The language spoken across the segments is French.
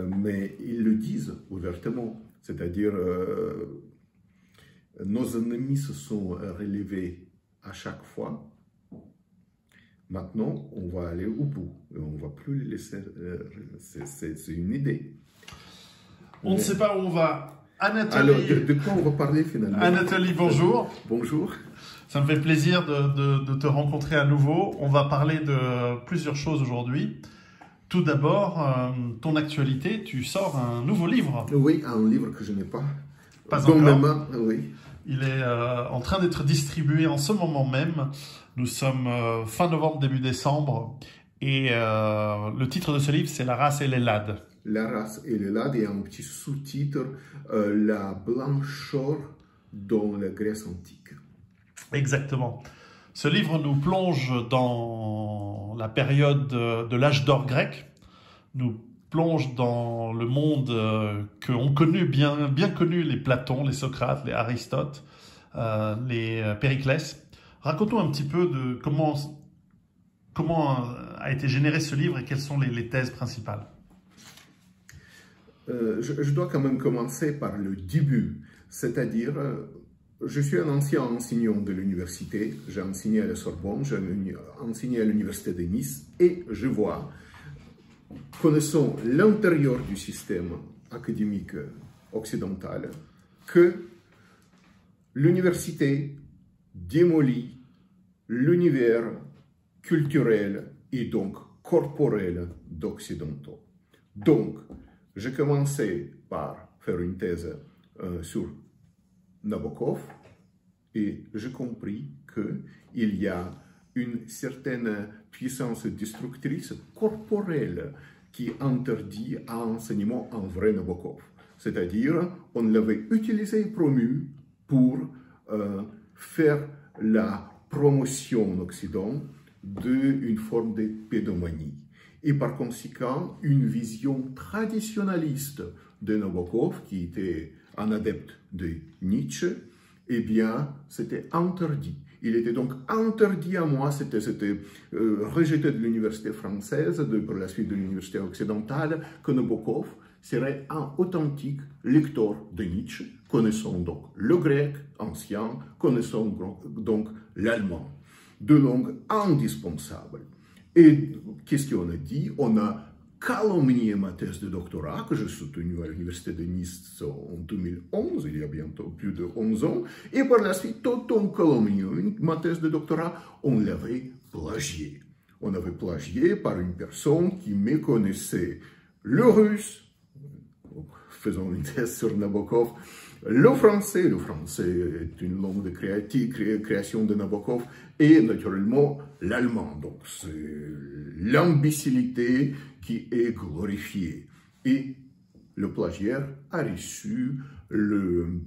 mais ils le disent ouvertement, c'est-à-dire nos ennemis se sont relevés à chaque fois. Maintenant, on va aller au bout, on ne va plus les laisser, c'est une idée. On ne sait pas où on va. Anatoly, alors, de quoi on va parler finalement? Anatoly, bonjour. Bonjour. Ça me fait plaisir de te rencontrer à nouveau. On va parler de plusieurs choses aujourd'hui. Tout d'abord, ton actualité, tu sors un nouveau livre. Oui, un livre que je n'ai pas. Pas dans encore. mes mains, oui. Il est en train d'être distribué en ce moment même. Nous sommes fin novembre, début décembre. Et le titre de ce livre, c'est La race et l'Ellade. La race et l'Ellade, et un petit sous-titre, La blancheur dans la Grèce antique. Exactement. Ce livre nous plonge dans la période de l'âge d'or grec, nous plonge dans le monde qu'ont connu, bien connu les Platon, les Socrate, les Aristote, les Périclès. Raconte-nous un petit peu de comment a été généré ce livre et quelles sont les thèses principales. Je dois quand même commencer par le début, c'est-à-dire, je suis un ancien enseignant de l'université, j'ai enseigné à la Sorbonne, j'ai enseigné à l'université de Nice, et je vois, connaissant l'intérieur du système académique occidental, que l'université démolit l'univers culturel et donc corporel d'occidentaux. Donc, j'ai commencé par faire une thèse sur Nabokov et j'ai compris qu'il y a une certaine puissance destructrice corporelle qui interdit à enseignement un vrai Nabokov. C'est-à-dire, on l'avait utilisé et promu pour faire la promotion en Occident d'une forme de pédomanie. Et par conséquent, une vision traditionnaliste de Nabokov, qui était un adepte de Nietzsche, eh bien, c'était interdit. Il était donc interdit à moi, c'était rejeté de l'université française, par la suite de l'université occidentale, que Nabokov serait un authentique lecteur de Nietzsche, connaissant donc le grec ancien, connaissant donc l'allemand, de langue indispensable. Et qu'est-ce qu'on a dit? On a calomnié ma thèse de doctorat que j'ai soutenue à l'université de Nice en 2011, il y a bientôt plus de 11 ans, et par la suite, tout en calomniant ma thèse de doctorat, on l'avait plagiée. On avait plagié par une personne qui méconnaissait le russe, faisant une thèse sur Nabokov, le français est une langue de création de Nabokov, et naturellement l'allemand. Donc c'est l'imbécilité qui est glorifiée. Et le plagiaire a reçu le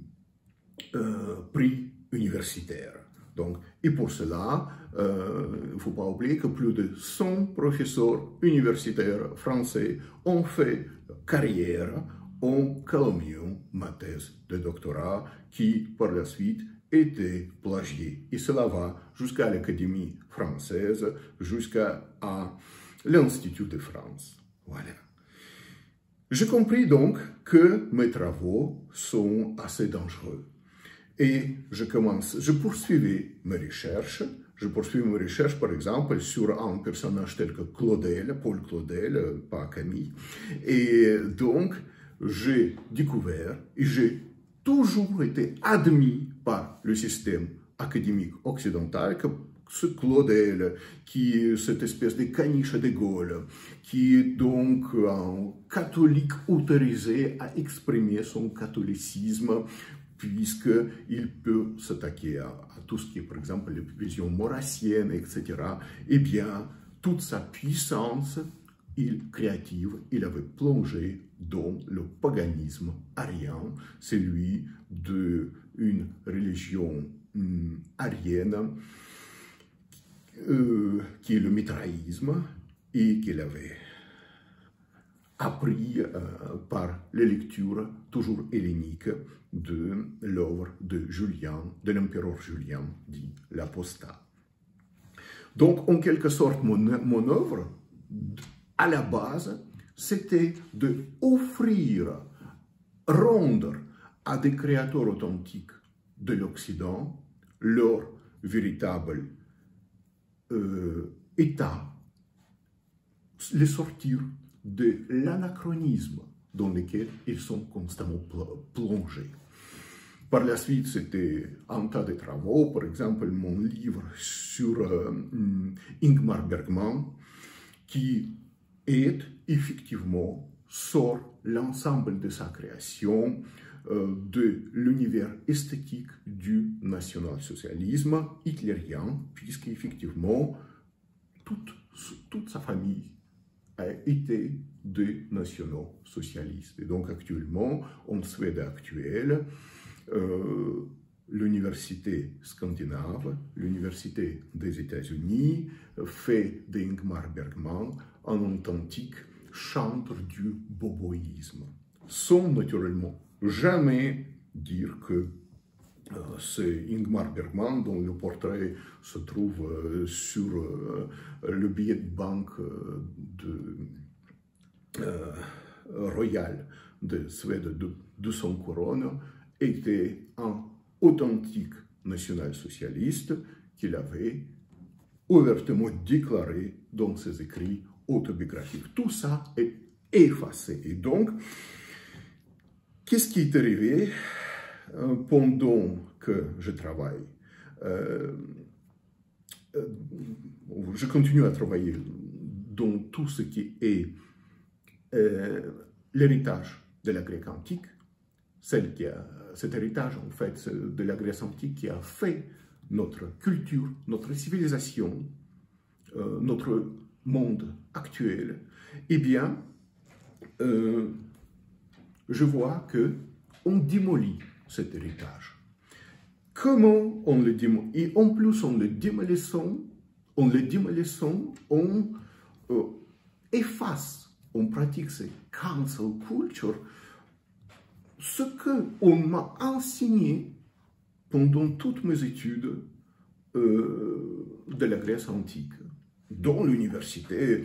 prix universitaire. Donc, et pour cela, il ne faut pas oublier que plus de 100 professeurs universitaires français ont fait carrière en calomniant ma thèse de doctorat qui, par la suite, était plagiée. Et cela va jusqu'à l'Académie française, jusqu'à l'Institut de France. Voilà. J'ai compris donc que mes travaux sont assez dangereux. Et je poursuivais mes recherches. Je poursuis mes recherches, par exemple, sur un personnage tel que Claudel, Paul Claudel, pas Camille. Et donc, j'ai découvert et j'ai toujours été admis par le système académique occidental que ce Claudel, qui est cette espèce de caniche de Gaulle, qui est donc un catholique autorisé à exprimer son catholicisme, puisqu'il peut s'attaquer à tout ce qui est, par exemple, les visions maurassiennes, etc., eh bien, toute sa puissance créative, il avait plongé dans le paganisme arien, celui d'une religion arienne, qui est le mitraïsme, et qu'il avait appris par les lectures toujours helléniques de l'œuvre de Julien, de l'empereur Julien, dit l'apostat. Donc, en quelque sorte, mon œuvre, à la base, c'était d'offrir, rendre à des créateurs authentiques de l'Occident leur véritable état, les sortir de l'anachronisme dans lequel ils sont constamment plongés. Par la suite, c'était un tas de travaux, par exemple mon livre sur Ingmar Bergman, qui est effectivement, sort l'ensemble de sa création de l'univers esthétique du national-socialisme hitlérien, puisqu'effectivement, toute sa famille a été des nationaux socialistes. Et donc actuellement, en Suède actuelle, l'université scandinave, l'université des États-Unis fait d'Ingmar Bergman un authentique chantre du boboïsme, sans naturellement jamais dire que c'est Ingmar Bergman dont le portrait se trouve sur le billet de banque royal de Suède de 200 couronnes, était un authentique national-socialiste qu'il avait ouvertement déclaré dans ses écrits autobiographiques. Tout ça est effacé. Et donc, qu'est-ce qui est arrivé pendant que je travaille? Je continue à travailler dans tout ce qui est l'héritage de la Grèce antique, cet héritage en fait de la Grèce antique qui a fait notre culture, notre civilisation, notre monde actuel. Eh bien, je vois que on démolit cet héritage. Comment on le démolit? Et en plus, en le démolissant, on efface, on pratique cette cancel culture, ce qu'on m'a enseigné pendant toutes mes études de la Grèce antique, dans l'université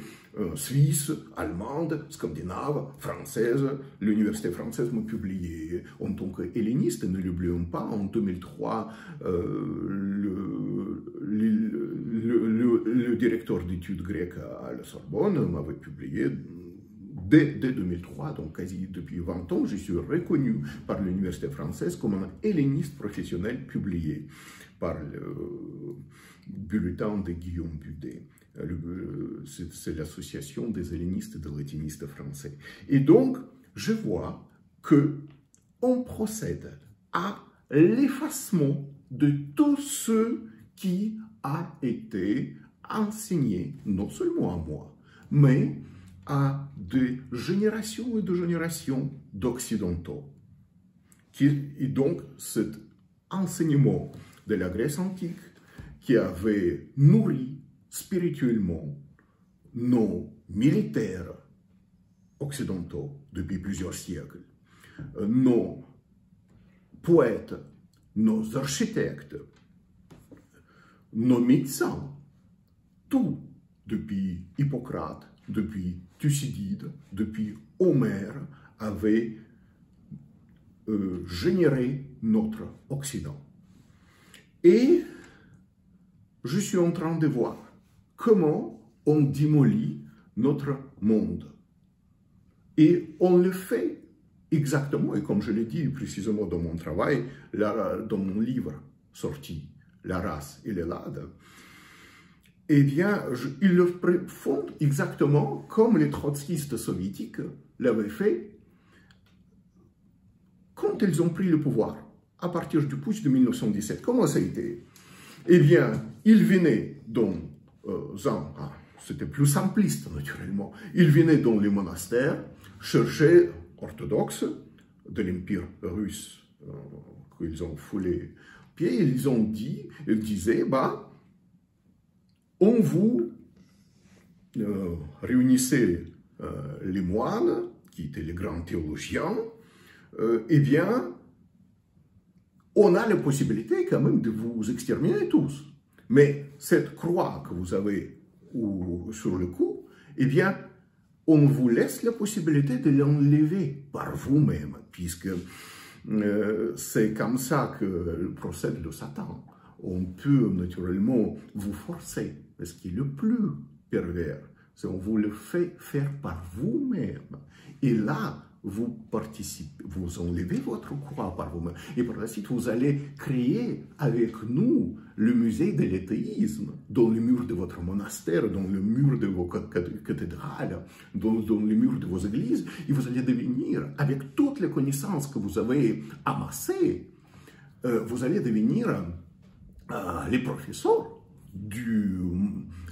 suisse, allemande, scandinave, française. L'université française m'a publié en tant qu'helléniste, ne l'oublions pas, en 2003, le directeur d'études grecques à la Sorbonne m'avait publié. Dès 2003, donc quasi depuis 20 ans, je suis reconnu par l'université française comme un helléniste professionnel publié par le bulletin de Guillaume Budet. C'est l'association des hellénistes et des latinistes français. Et donc, je vois qu'on procède à l'effacement de tout ce qui a été enseigné, non seulement à moi, mais à des générations et de générations d'occidentaux. Et donc, cet enseignement de la Grèce antique qui avait nourri spirituellement nos militaires occidentaux depuis plusieurs siècles, nos poètes, nos architectes, nos médecins, tout depuis Hippocrate, depuis Thucydide, depuis Homère, avait généré notre Occident. Et je suis en train de voir comment on démolit notre monde. Et on le fait exactement, et comme je l'ai dit précisément dans mon travail, dans mon livre sorti, La race et l'Ellade, eh bien, ils le font exactement comme les trotskistes soviétiques l'avaient fait quand ils ont pris le pouvoir, à partir du putsch de 1917. Comment ça a été? Eh bien, ils venaient dans c'était plus simpliste naturellement, ils venaient dans les monastères chercher orthodoxes de l'Empire russe qu'ils ont foulé pied, ils disaient, bah, on vous réunissez les moines, qui étaient les grands théologiens, eh bien, on a la possibilité quand même de vous exterminer tous. Mais cette croix que vous avez sur le cou, eh bien, on vous laisse la possibilité de l'enlever par vous-même, puisque c'est comme ça que procède le Satan. On peut naturellement vous forcer, ce qui est le plus pervers, c'est on vous le fait faire par vous-même. Et là, vous participez, vous enlevez votre croix par vous-même. Et par la suite, vous allez créer avec nous le musée de l'athéisme dans le mur de votre monastère, dans le mur de vos cathédrales, dans le mur de vos églises. Et vous allez devenir, avec toutes les connaissances que vous avez amassées, vous allez devenir les professeurs de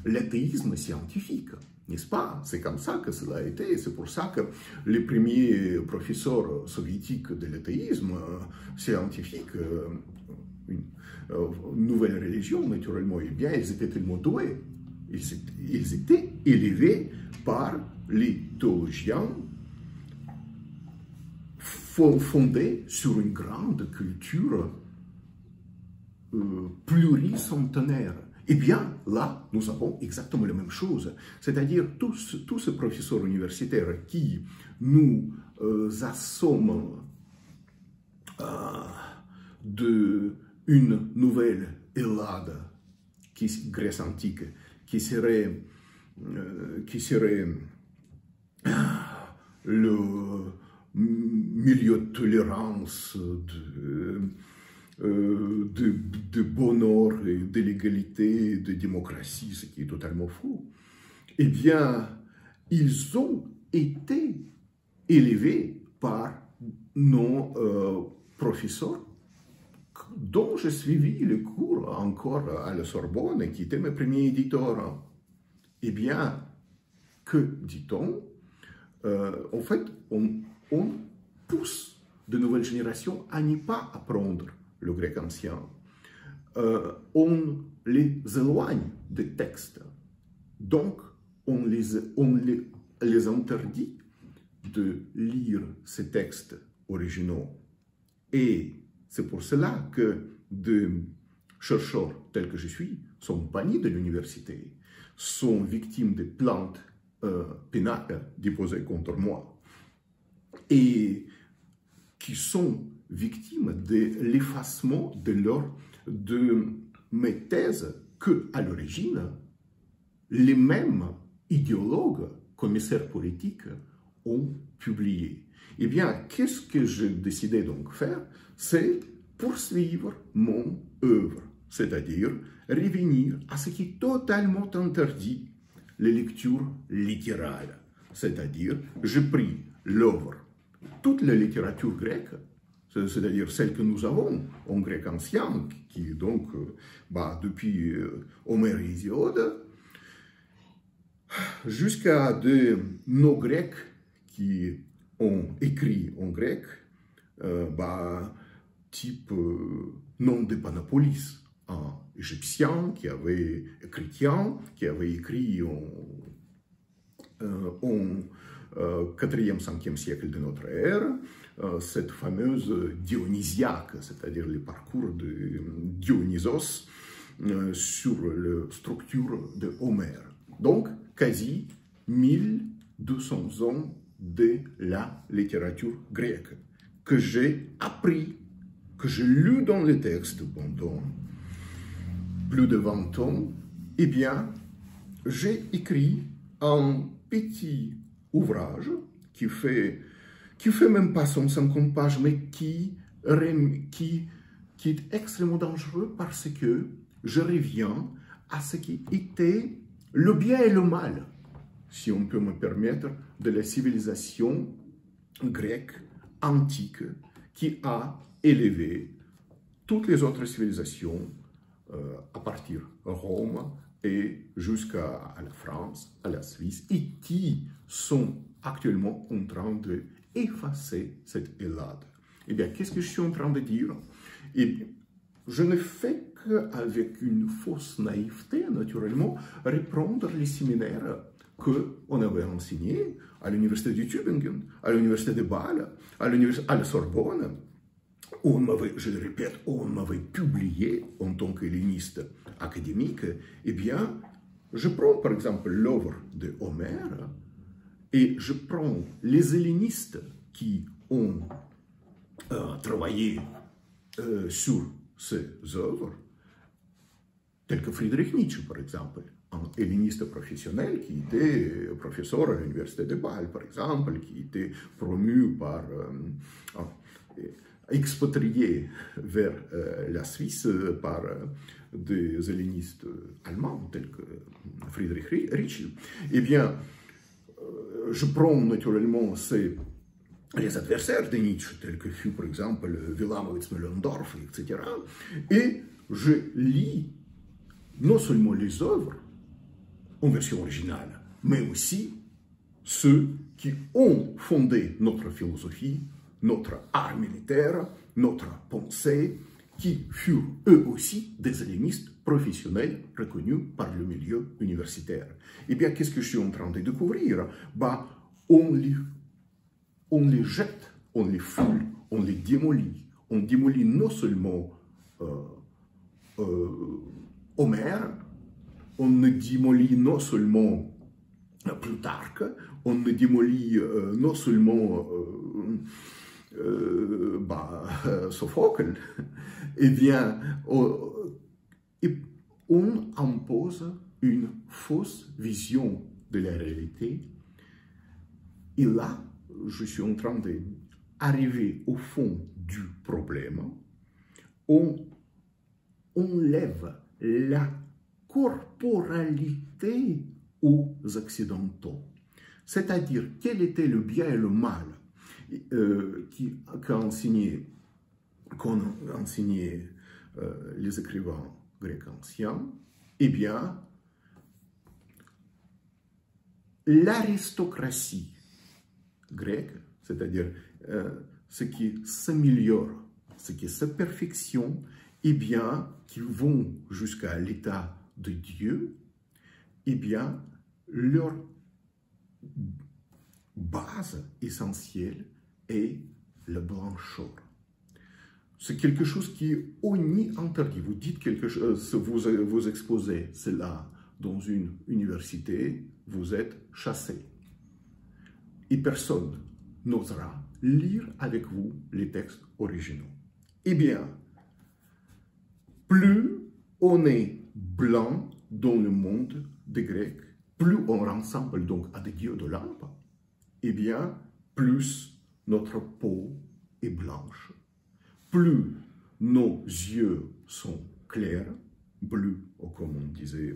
l'athéisme scientifique. N'est-ce pas? C'est comme ça que cela a été. C'est pour ça que les premiers professeurs soviétiques de l'athéisme scientifique, une nouvelle religion, naturellement, eh bien, ils étaient tellement doués. Ils étaient élevés par les théologiens fondés sur une grande culture pluricentenaire. Eh bien, là, nous avons exactement la même chose. C'est-à-dire, tous ces professeurs universitaires qui nous assomment d'une nouvelle Hellade, Grèce antique, qui serait le milieu de tolérance, de bonheur et de l'égalité, de démocratie, ce qui est totalement faux, eh bien, ils ont été élevés par nos professeurs dont j'ai suivi le cours encore à la Sorbonne, qui étaient mes premiers éditeurs. Eh bien, que dit-on? En fait, on pousse de nouvelles générations à ne pas apprendre le grec ancien. On les éloigne des textes. Donc, on les interdit de lire ces textes originaux. Et c'est pour cela que des chercheurs tels que je suis sont bannis de l'université, sont victimes de plaintes pénales déposées contre moi, et qui sont victimes de l'effacement de mes thèses que, à l'origine, les mêmes idéologues, commissaires politiques, ont publiées. Eh bien, qu'est-ce que j'ai décidé donc de faire? C'est poursuivre mon œuvre, c'est-à-dire revenir à ce qui est totalement interdit, les lectures littérales. C'est-à-dire, j'ai pris l'œuvre, toute la littérature grecque, c'est-à-dire celle que nous avons en grec ancien, qui est donc depuis Homère et Hésiode, jusqu'à nos Grecs qui ont écrit en grec, type nom de Panopolis, un égyptien chrétien, qui avait écrit au 4e, 5e siècle de notre ère, cette fameuse Dionysiaque, c'est-à-dire le parcours de Dionysos sur la structure de Homère. Donc, quasi 1200 ans de la littérature grecque, que j'ai appris, que j'ai lu dans les textes pendant plus de 20 ans. Eh bien, j'ai écrit un petit ouvrage qui fait même pas 150 pages, mais qui est extrêmement dangereux parce que je reviens à ce qui était le bien et le mal, si on peut me permettre, de la civilisation grecque antique qui a élevé toutes les autres civilisations à partir de Rome et jusqu'à la France, à la Suisse, et qui sont actuellement en train d'effacer cette Hellade. Eh bien, qu'est-ce que je suis en train de dire? Eh bien, je ne fais qu'avec une fausse naïveté, naturellement, reprendre les séminaires qu'on avait enseignés à l'université de Tübingen, à l'université de Bâle, à la Sorbonne. Je le répète, on m'avait publié en tant qu'helléniste académique. Eh bien, je prends par exemple l'œuvre de Homère et je prends les hellénistes qui ont travaillé sur ces œuvres, tels que Friedrich Nietzsche, par exemple, un helléniste professionnel qui était professeur à l'université de Bâle, par exemple, qui était promu par, expatrié vers la Suisse par des hellénistes allemands, tels que Friedrich Nietzsche. Eh bien, je prends naturellement les adversaires de Nietzsche, tels que fut par exemple Wilamowitz, Müllendorf, etc. Et je lis non seulement les œuvres en version originale, mais aussi ceux qui ont fondé notre philosophie, notre art militaire, notre pensée, qui furent eux aussi des hellénistes professionnels reconnus par le milieu universitaire. Eh bien, qu'est-ce que je suis en train de découvrir? On les jette, on les foule, on les démolit. On démolit non seulement Homère, on démolit non seulement Plutarque, on démolit non seulement Sophocle, eh bien, on impose une fausse vision de la réalité. Et là, je suis en train d'arriver au fond du problème. On enlève la corporalité aux Occidentaux. C'est-à-dire, quel était le bien et le mal qu'ont enseigné les écrivains grecs anciens? Eh bien, l'aristocratie grecque, c'est-à-dire ce qui s'améliore, ce qui se perfectionne, eh bien, qui vont jusqu'à l'état de Dieu, eh bien, leur base essentielle est la blancheur. C'est quelque chose qui est interdit. Vous dites quelque chose, vous exposez cela dans une université, vous êtes chassé. Et personne n'osera lire avec vous les textes originaux. Eh bien, plus on est blanc dans le monde des Grecs, plus on ressemble donc à des dieux de lampe, eh bien, plus notre peau est blanche, plus nos yeux sont clairs, bleus, comme on disait.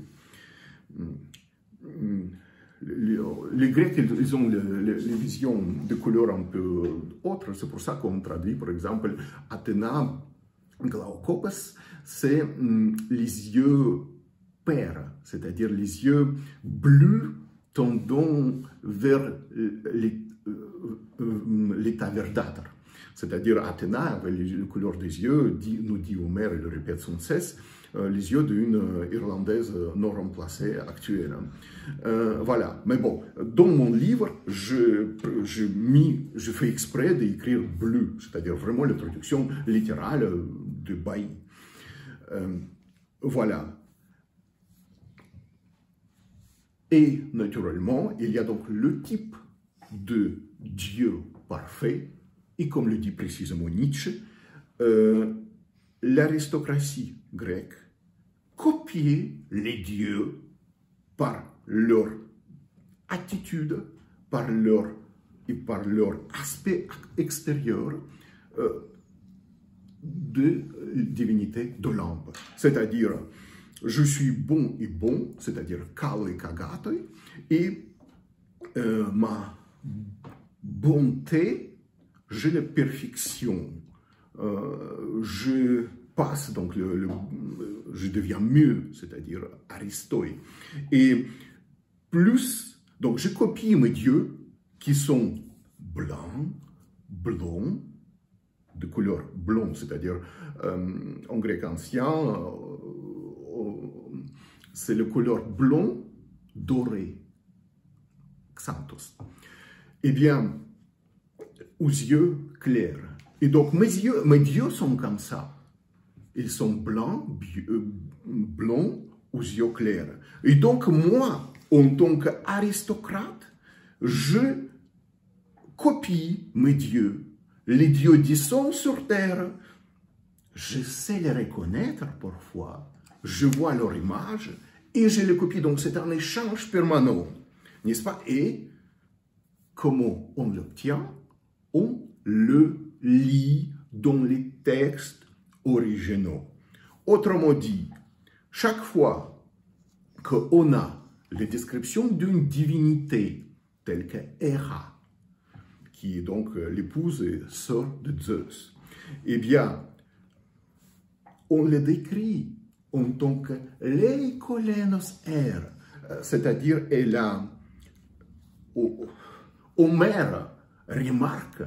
Les Grecs, ils ont les visions de couleurs un peu autres. C'est pour ça qu'on traduit, par exemple, Athéna Glaucopes, c'est les yeux pairs, c'est-à-dire les yeux bleus tendant vers l'état verdâtre. C'est-à-dire Athéna, avec les couleurs des yeux, nous dit Homère, il le répète sans cesse, les yeux d'une Irlandaise non remplacée actuelle. Voilà. Mais bon, dans mon livre, je fais exprès d'écrire bleu, c'est-à-dire vraiment la traduction littérale de Bailly. Voilà. Et naturellement, il y a donc le type de Dieu parfait, et comme le dit précisément Nietzsche, l'aristocratie grecque copiait les dieux par leur attitude, par leur aspect extérieur de divinité de l'âme. C'est-à-dire, je suis bon et bon, c'est-à-dire kalo et kagato, et ma bonté, j'ai la perfection. Je passe, donc je deviens mieux, c'est-à-dire Aristote. Et plus, donc je copie mes dieux qui sont blancs, blonds, de couleur blonde, c'est-à-dire en grec ancien, c'est le couleur blond doré, xanthos. Eh bien, aux yeux clairs. Et donc, mes dieux sont comme ça. Ils sont blancs, blonds, aux yeux clairs. Et donc, moi, en tant qu'aristocrate, je copie mes dieux, les dieux descendent sur terre. Je sais les reconnaître parfois, je vois leur image et je les copie. Donc c'est un échange permanent, n'est-ce pas? Et comment on l'obtient? On le lit dans les textes originaux. Autrement dit, chaque fois qu'on a les descriptions d'une divinité telle que Héra, qui est donc l'épouse et sœur de Zeus, eh bien, on le décrit en tant que leikolenos er, c'est-à-dire elle a, Homère remarque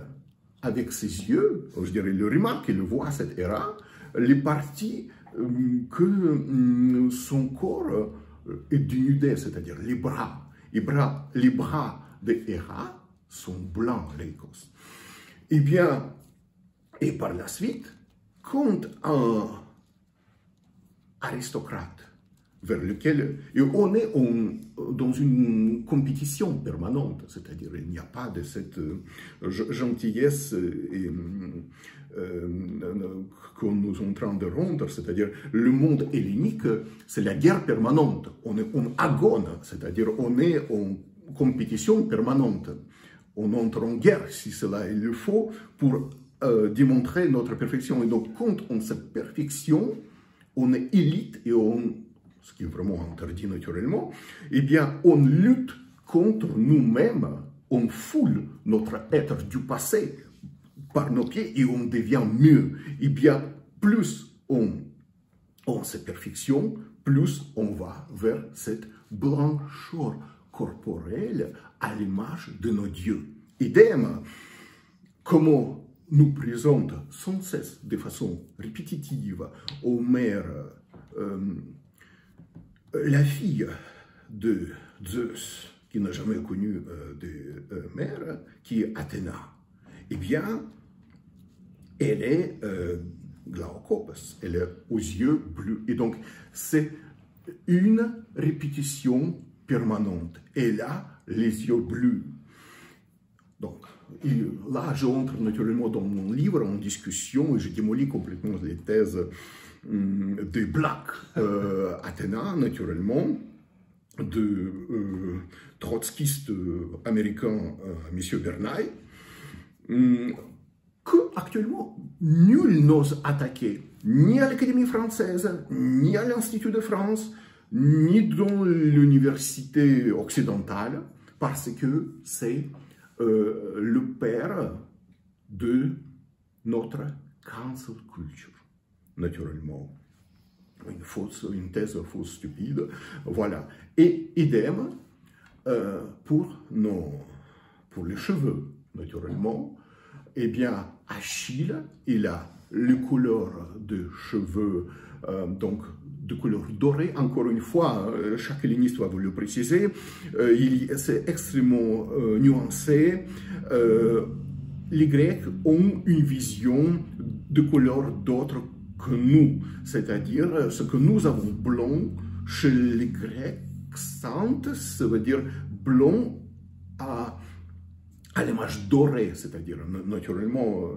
avec ses yeux, je dirais, il remarque, il voit cette Héra, les parties que son corps est dénudé, c'est-à-dire les bras. Les bras de Héra sont blancs, leikos. Eh bien, et par la suite, quand un aristocrate vers lequel on est dans une compétition permanente, c'est-à-dire il n'y a pas de cette gentillesse qu'on nous est en train de rendre, c'est-à-dire le monde hellénique, c'est la guerre permanente, on est en agone, c'est-à-dire on est en compétition permanente, on entre en guerre si cela il le faut pour démontrer notre perfection. Et donc quand on se perfectionne, on est élite et on, ce qui est vraiment interdit naturellement, eh bien, on lutte contre nous-mêmes, on foule notre être du passé par nos pieds et on devient mieux. Eh bien, plus on se perfectionne, plus on va vers cette blancheur corporelle à l'image de nos dieux. Idem, comment nous présente sans cesse, de façon répétitive, Homère, la fille de Zeus, qui n'a jamais connu de mère, qui est Athéna. Eh bien, elle est glaucopes, elle est aux yeux bleus. Et donc, c'est une répétition permanente. Elle a les yeux bleus. Donc, et là, j'entre naturellement dans mon livre en discussion et je démolis complètement les thèses de Black Athéna, naturellement, de trotskiste américain M. Bernay, que actuellement nul n'ose attaquer, ni à l'Académie française, ni à l'Institut de France, ni dans l'université occidentale, parce que c'est le père de notre cancel culture, naturellement. Une thèse fausse, stupide, voilà. Et idem pour les cheveux, naturellement. Eh bien, Achille, il a les couleurs de cheveux, donc de couleur dorée. Encore une fois, chaque helléniste va vous le préciser, c'est extrêmement nuancé. Les Grecs ont une vision de couleurs d'autres que nous, c'est-à-dire ce que nous avons blanc chez les Grecs, saintes, ça veut dire blanc à l'image dorée, c'est-à-dire naturellement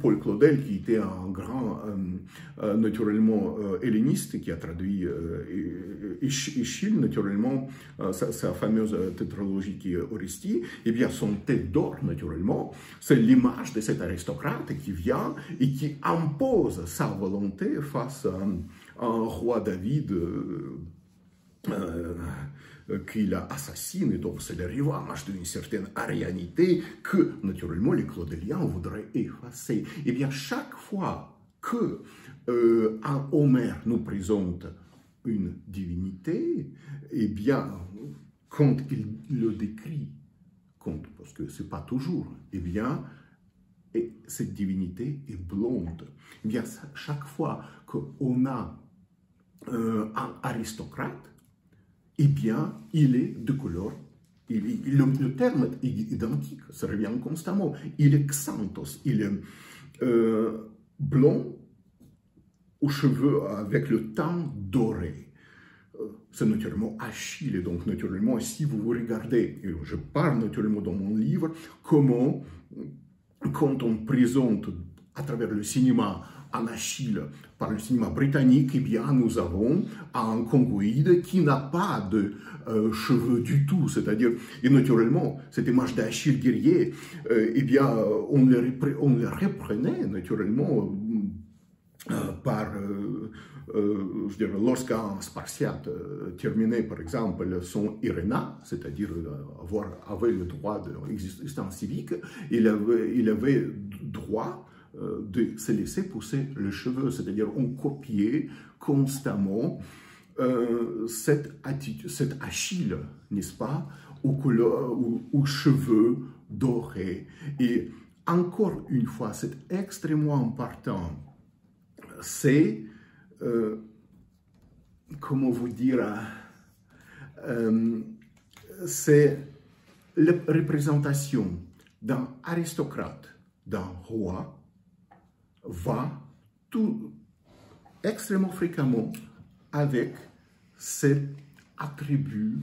Paul Claudel, qui était un grand naturellement helléniste, qui a traduit Échille, naturellement, sa fameuse tétralogie qui est Orestie, eh bien son tête d'or, naturellement, c'est l'image de cet aristocrate qui vient et qui impose sa volonté face à un roi David qu'il assassine, et donc c'est le revanche d'une certaine arianité que, naturellement, les claudéliens voudraient effacer. Et bien, chaque fois que un Homère nous présente une divinité, et bien, quand il le décrit, parce que c'est pas toujours, et bien, et cette divinité est blonde. Et bien, chaque fois qu'on a un aristocrate, eh bien, il est de couleur, le terme est identique, ça revient constamment. Il est xanthos, il est blond, aux cheveux avec le teint doré. c'est naturellement Achille. Et donc, naturellement, si vous regardez, et je parle naturellement dans mon livre, comment, quand on présente à travers le cinéma un Achille par le cinéma britannique, eh bien, nous avons un congoïde qui n'a pas de cheveux du tout. C'est-à-dire, et naturellement, cette image d'Achille guerrier, eh bien, on le reprenait naturellement par, je dirais, lorsqu'un Spartiate terminait, par exemple, son iréna, c'est-à-dire avait le droit d'existence civique, il avait droit de se laisser pousser les cheveux, c'est-à-dire on copiait constamment cette attitude, cet Achille, n'est-ce pas, aux cheveux dorés. Et encore une fois, c'est extrêmement important. C'est, comment vous dire, c'est la représentation d'un aristocrate, d'un roi, va tout extrêmement fréquemment avec cet attribut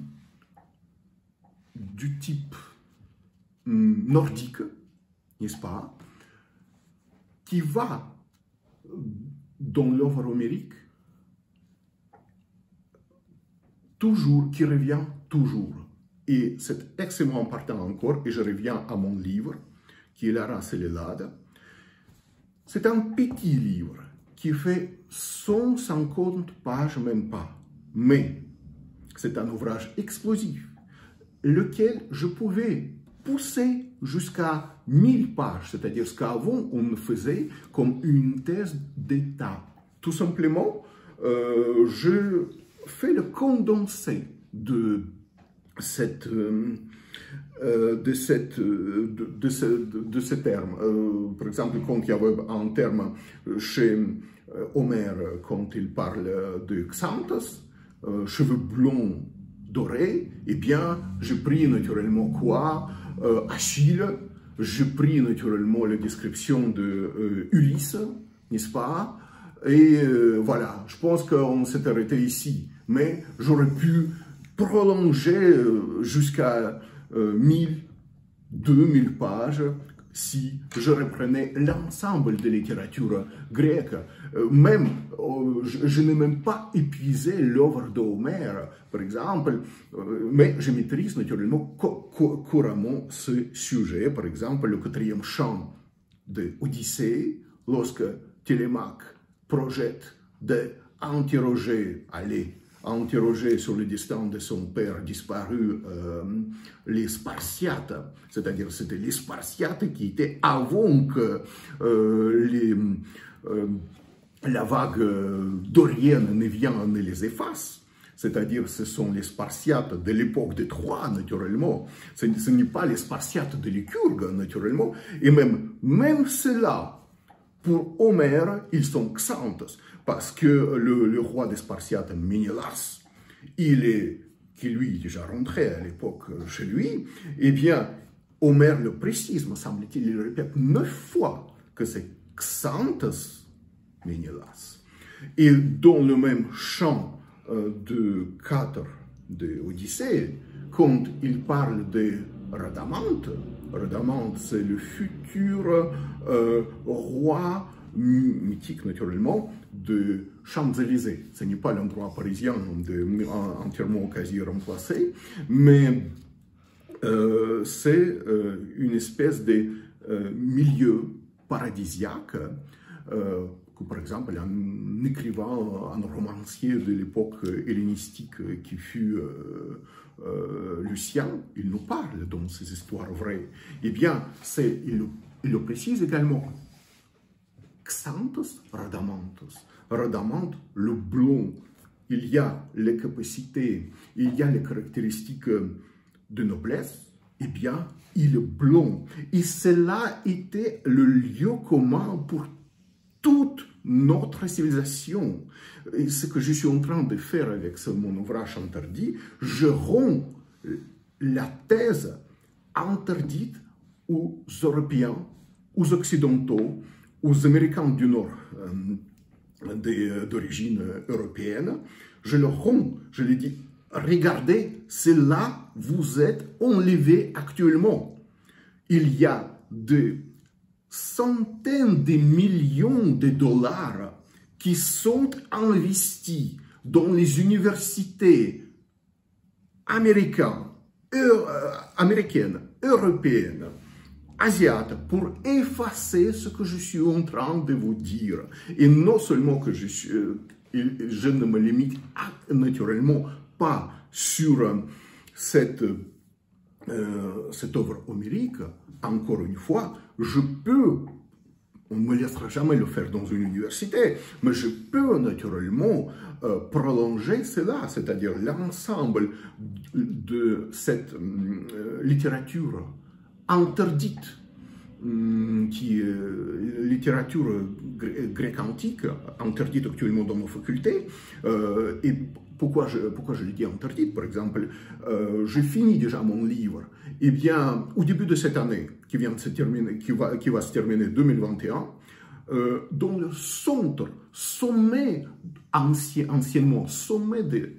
du type nordique, n'est-ce pas, qui va dans l'œuvre homérique toujours, qui revient toujours. Et c'est extrêmement important encore, et je reviens à mon livre, qui est la race et l'Ellade. C'est un petit livre qui fait 150 pages, même pas. Mais c'est un ouvrage explosif, lequel je pouvais pousser jusqu'à 1000 pages, c'est-à-dire ce qu'avant on faisait comme une thèse d'État. Tout simplement, je fais le condensé de ce terme. Par exemple, quand il y avait un terme chez Homère, quand il parle de Xanthos, cheveux blonds dorés, eh bien, j'ai pris naturellement quoi? Achille, j'ai pris naturellement la description de Ulysse, n'est-ce pas? Et voilà, je pense qu'on s'est arrêté ici, mais j'aurais pu prolonger jusqu'à 1000, 2000 pages si je reprenais l'ensemble de la littérature grecque. Même, je n'ai même pas épuisé l'œuvre d'Homère, par exemple, mais je maîtrise naturellement couramment ce sujet. Par exemple, le 4e chant de Odyssée, lorsque Télémaque projette d'interroger, interroger sur le destin de son père disparu les Spartiates, c'est-à-dire c'était les Spartiates qui étaient avant que la vague dorienne ne vienne et les efface. C'est-à-dire ce sont les Spartiates de l'époque de Troie, naturellement. Ce n'est pas les Spartiates de Lycurgue, naturellement. Et même cela, pour Homère, ils sont Xanthos, parce que le roi des Spartiates, Ménélas, qui lui est déjà rentré à l'époque chez lui, eh bien, Homère le précise, me semble-t-il, il le répète 9 fois que c'est Xanthos Ménélas. Et dans le même chant de 4 de Odyssée, quand il parle de Rhadamante, Rhadamante c'est le futur roi mythique naturellement de Champs-Élysées. Ce n'est pas l'endroit parisien entièrement quasi remplacé, mais c'est une espèce de milieu paradisiaque que, par exemple, un écrivain, un romancier de l'époque hellénistique qui fut Lucien, il nous parle dans ces histoires vraies. Eh bien, il le précise également. Xanthos Rhadamantos. Rhadamante, le blond. Il y a les capacités, il y a les caractéristiques de noblesse. Eh bien, il est blond. Et cela était le lieu commun pour toute notre civilisation. Et ce que je suis en train de faire avec mon ouvrage interdit, je rends la thèse interdite aux Européens, aux Occidentaux, aux Américains du Nord d'origine européenne, Je le rends, je lui dis, regardez, c'est là vous êtes enlevé actuellement. Il y a des centaines de millions de dollars qui sont investis dans les universités américaines, européennes, asiates, pour effacer ce que je suis en train de vous dire. Et non seulement que je ne me limite naturellement pas sur cette œuvre homérique, encore une fois, je peux, on ne me laissera jamais le faire dans une université, mais je peux naturellement prolonger cela, c'est-à-dire l'ensemble de cette littérature interdite, qui est littérature grecque antique, interdite actuellement dans nos facultés. Et pourquoi je le dis interdite? Par exemple, j'ai fini déjà mon livre. Eh bien, au début de cette année, qui vient de se terminer, qui va se terminer 2021, dans le sommet, anciennement, sommet de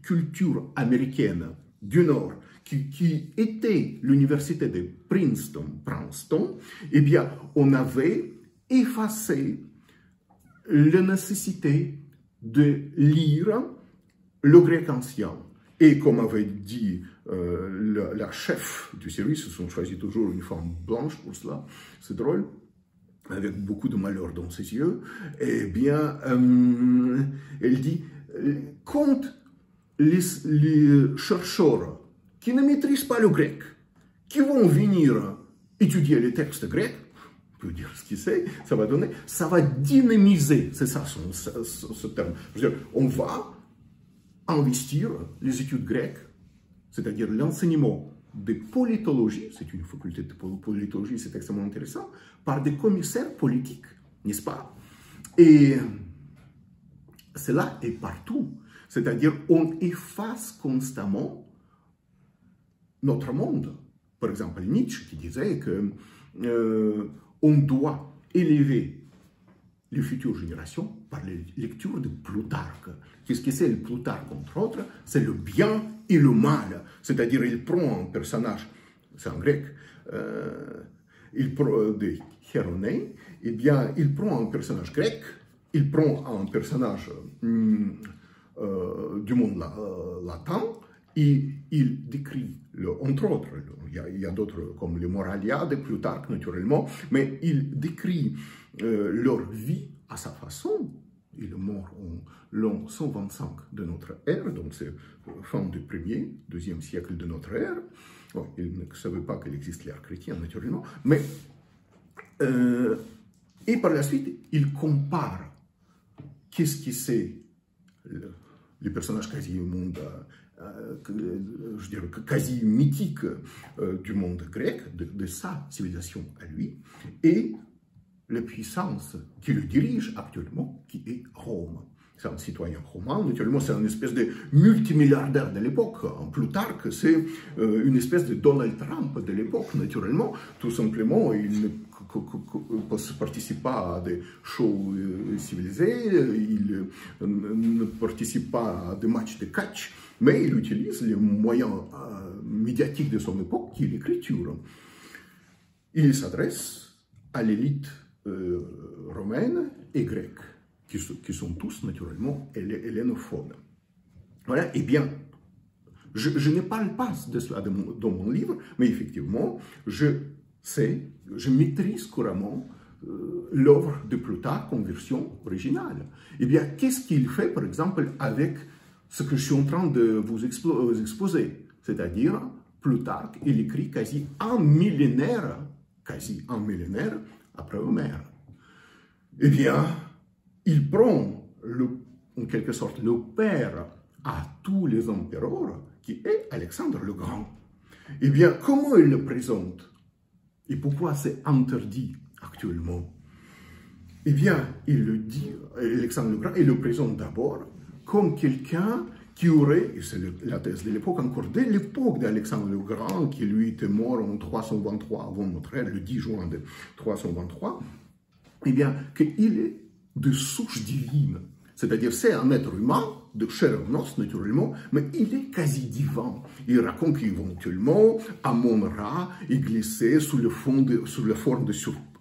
culture américaine du Nord, qui était l'université de Princeton, eh bien, on avait effacé la nécessité de lire le grec ancien. Et comme avait dit la chef du service, ils ont choisi toujours une femme blanche pour cela, c'est drôle, avec beaucoup de malheur dans ses yeux, eh bien, elle dit, quand les chercheurs qui ne maîtrisent pas le grec, qui vont venir étudier les textes grecs, on peut dire ce qu'il sait, ça va dynamiser, c'est ça ce terme. Je veux dire, on va investir les études grecques, c'est-à-dire l'enseignement de politologie, c'est une faculté de politologie, c'est extrêmement intéressant, par des commissaires politiques, n'est-ce pas? Et cela est partout, c'est-à-dire on efface constamment notre monde. Par exemple, Nietzsche qui disait que on doit élever les futures générations par la lecture de Plutarque. Qu'est-ce que c'est le Plutarque, entre autres? C'est le bien et le mal. C'est-à-dire, il prend un personnage, c'est en grec, il prend de Héronée, eh bien, il prend un personnage grec, il prend un personnage du monde latin, et il décrit, entre autres, il y a d'autres comme les Moraliades de Plutarque naturellement, mais il décrit leur vie à sa façon. Il est mort en l'an 125 de notre ère, donc c'est fin du 1er, 2e siècle de notre ère. Bon, il ne savait pas qu'il existe l'ère chrétienne naturellement, mais et par la suite, il compare qu'est-ce que c'est les personnages quasi monde, je dirais quasi mythique du monde grec, de sa civilisation à lui, et la puissance qui le dirige actuellement, qui est Rome. C'est un citoyen romain, naturellement c'est une espèce de multimilliardaire de l'époque. Plutarque, c'est une espèce de Donald Trump de l'époque, naturellement. Tout simplement, il ne participe pas à des shows civilisés, il ne participe pas à des matchs de catch, mais il utilise les moyens médiatiques de son époque, qui est l'écriture. Il s'adresse à l'élite romaine et grecque, qui sont tous naturellement hellénophobes. Voilà, eh bien, je ne parle pas de cela dans mon livre, mais effectivement, je maîtrise couramment l'œuvre de Plutarque en version originale. Eh bien, qu'est-ce qu'il fait, par exemple, avec ce que je suis en train de vous exposer? C'est-à-dire, Plutarque, il écrit quasi un millénaire après Homère. Eh bien, il prend, en quelque sorte, le père à tous les empereurs, qui est Alexandre le Grand. Eh bien, comment il le présente? Et pourquoi c'est interdit actuellement? Eh bien, il le dit, Alexandre le Grand, il le présente d'abord comme quelqu'un qui aurait, et c'est la thèse de l'époque, encore dès l'époque d'Alexandre le Grand, qui lui était mort en 323 avant notre ère, le 10 juin de 323, eh bien, qu'il est de souche divine. c'est-à-dire c'est un être humain, de chair et os naturellement, mais il est quasi divin. Il raconte qu'éventuellement, Amon-Ra est glissé sous la forme de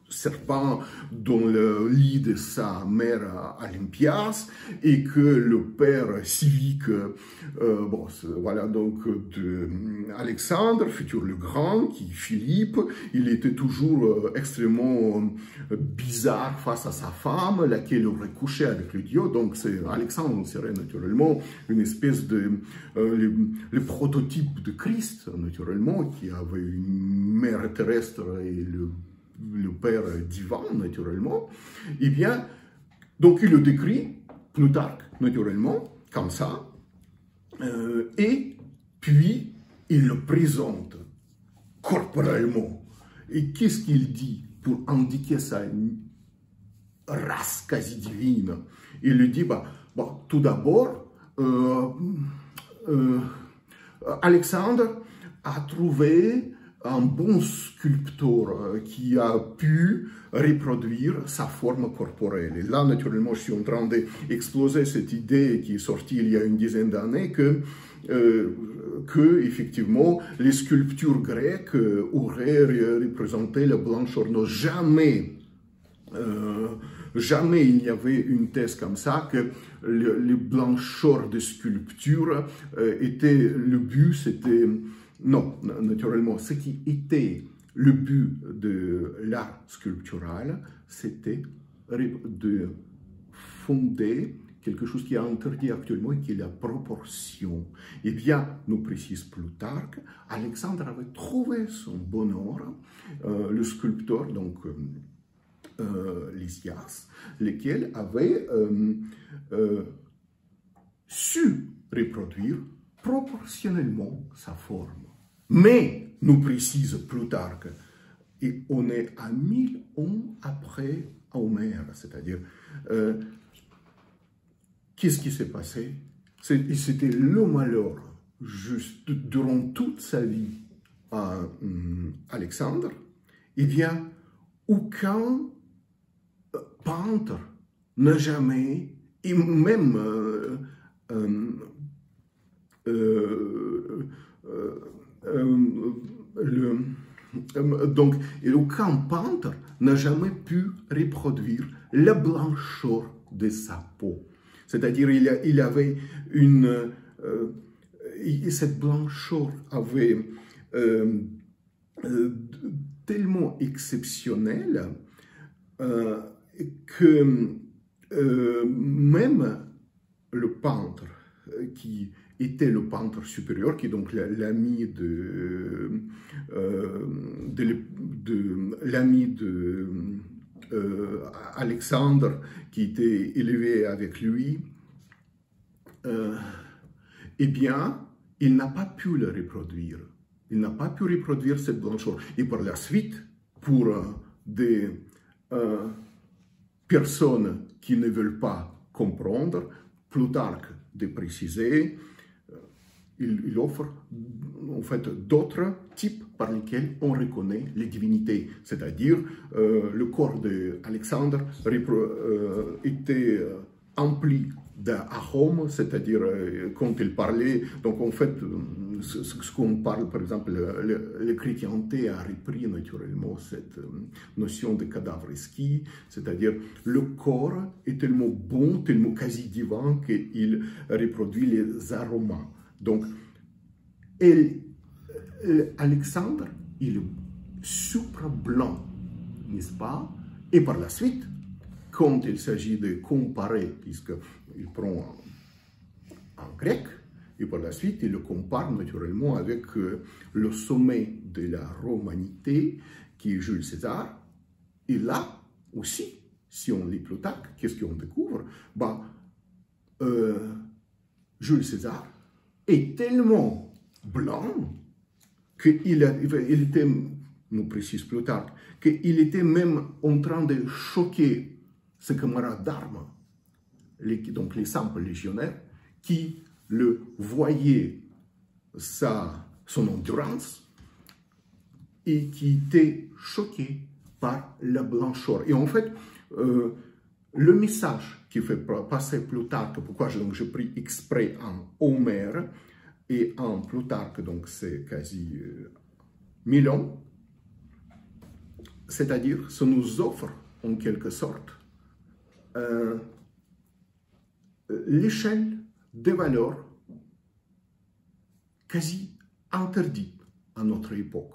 serpent dans le lit de sa mère Olympias, et que le père civique, voilà donc de Alexandre, futur le Grand, qui Philippe, il était toujours extrêmement bizarre face à sa femme, laquelle aurait couché avec le dieu. Donc Alexandre serait naturellement une espèce de le prototype de Christ, naturellement, qui avait une mère terrestre et le Père divin, naturellement. Eh bien, donc il le décrit, Plutarque, naturellement, comme ça, et puis il le présente corporellement. Et qu'est-ce qu'il dit pour indiquer sa race quasi divine? Il lui dit, tout d'abord, Alexandre a trouvé un bon sculpteur qui a pu reproduire sa forme corporelle. Et là, naturellement, je suis en train d'exploser cette idée qui est sortie il y a une dizaine d'années que effectivement, les sculptures grecques auraient représenté la blancheur. Non, jamais il n'y avait une thèse comme ça que les blancheurs de sculpture étaient le but, c'était... Non, naturellement, ce qui était le but de l'art sculptural, c'était de fonder quelque chose qui est interdit actuellement et qui est la proportion. Eh bien, nous précise Plutarque, Alexandre avait trouvé son bonheur, le sculpteur, donc Lysias, lequel avait su reproduire proportionnellement sa forme. Mais, nous précise Plutarque, et on est à 1000 ans après Homère, c'est-à-dire, qu'est-ce qui s'est passé? C'était le malheur, juste durant toute sa vie à Alexandre. Eh bien, aucun peintre n'a jamais, et même donc, aucun peintre n'a jamais pu reproduire la blancheur de sa peau. C'est-à-dire, il avait une... cette blancheur avait tellement exceptionnelle que même le peintre qui était le peintre supérieur, qui est donc l'ami de Alexandre, qui était élevé avec lui, eh bien, il n'a pas pu le reproduire. Il n'a pas pu reproduire cette blancheur. Et par la suite, pour des personnes qui ne veulent pas comprendre, Plutarque de préciser, il offre en fait d'autres types par lesquels on reconnaît les divinités. C'est-à-dire, le corps d'Alexandre était empli d'arômes, c'est-à-dire quand il parlait, donc en fait, ce qu'on parle, par exemple, le chrétienté a repris naturellement cette notion de cadavre exquis, c'est-à-dire le corps est tellement bon, tellement quasi divin qu'il reproduit les aromes. Donc, Alexandre, il est super blanc, n'est-ce pas? Et par la suite, quand il s'agit de comparer, puisqu'il prend un grec, et par la suite, il le compare naturellement avec le sommet de la romanité, qui est Jules César. Et là aussi, si on lit Plutarque, qu'est-ce qu'on découvre? Jules César est tellement blanc qu'il était, nous précise Plutarque, qu'il était même en train de choquer ses camarades d'armes, donc les simples légionnaires, qui le voyaient son endurance et qui étaient choqués par la blancheur. Et en fait, Le message qui fait passer Plutarque, pourquoi j'ai pris exprès en Homère et en Plutarque, donc c'est quasi 1000 ans, c'est-à-dire ça nous offre en quelque sorte l'échelle des valeurs quasi interdites à notre époque.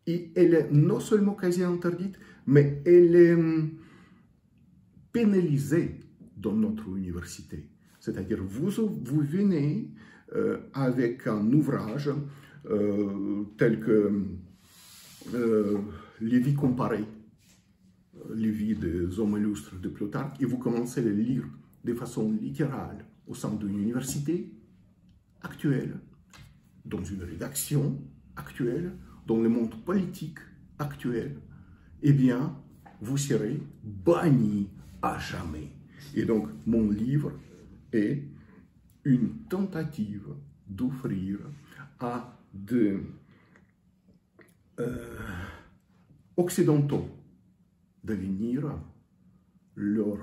Et elle est non seulement quasi interdite, mais elle est pénalisée dans notre université. C'est-à-dire, vous venez avec un ouvrage tel que les vies comparées, les vies des hommes illustres de Plutarque, et vous commencez à les lire de façon littérale au sein d'une université actuelle, dans une rédaction actuelle, dans le monde politique actuel, eh bien, vous serez banni à jamais. Et donc, mon livre est une tentative d'offrir à des occidentaux de venir leur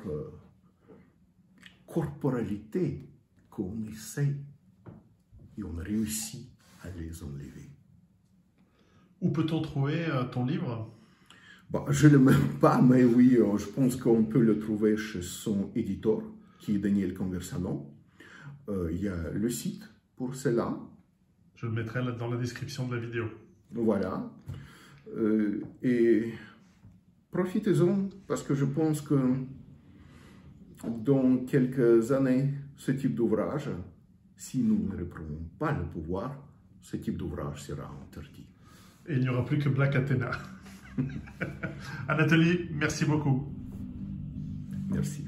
corporalité qu'on essaie et on réussit à les enlever. Où peut-on trouver ton livre? Bon, je ne le mets pas, mais oui, je pense qu'on peut le trouver chez son éditeur, qui est Daniel Conversano. Il y a le site pour cela. Je le mettrai dans la description de la vidéo. Voilà. Et profitez-en, parce que je pense que dans quelques années, ce type d'ouvrage, si nous ne reprenons pas le pouvoir, ce type d'ouvrage sera interdit. Et il n'y aura plus que Black Athena. Anatoly, merci beaucoup. Merci.